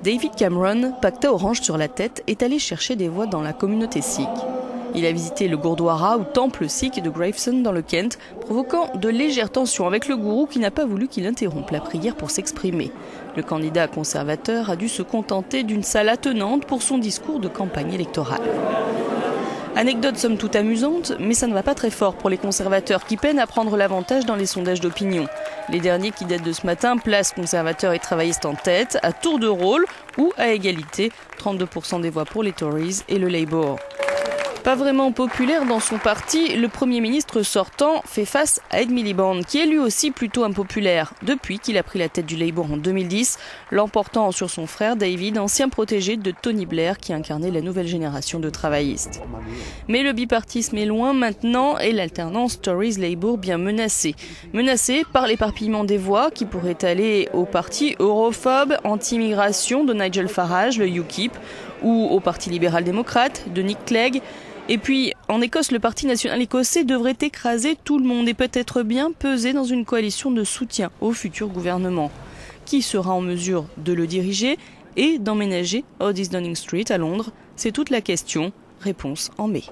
David Cameron, pacta orange sur la tête, est allé chercher des voix dans la communauté sikh. Il a visité le Gurdwara ou temple sikh de Gravesend dans le Kent, provoquant de légères tensions avec le gourou qui n'a pas voulu qu'il interrompe la prière pour s'exprimer. Le candidat conservateur a dû se contenter d'une salle attenante pour son discours de campagne électorale. Anecdote somme toute amusante, mais ça ne va pas très fort pour les conservateurs qui peinent à prendre l'avantage dans les sondages d'opinion. Les derniers qui datent de ce matin placent conservateurs et travaillistes en tête, à tour de rôle ou à égalité, 32% des voix pour les Tories et le Labour. Pas vraiment populaire dans son parti, le Premier ministre sortant fait face à Ed Miliband, qui est lui aussi plutôt impopulaire, depuis qu'il a pris la tête du Labour en 2010, l'emportant sur son frère David, ancien protégé de Tony Blair, qui incarnait la nouvelle génération de travaillistes. Mais le bipartisme est loin maintenant et l'alternance Tories-Labour bien menacée. Menacée par l'éparpillement des voix qui pourraient aller au parti europhobe anti-immigration de Nigel Farage, le UKIP, ou au parti libéral-démocrate de Nick Clegg. Et puis, en Écosse, le Parti national écossais devrait écraser tout le monde et peut-être bien peser dans une coalition de soutien au futur gouvernement. Qui sera en mesure de le diriger et d'emménager au 10 Downing Street à Londres? C'est toute la question. Réponse en mai.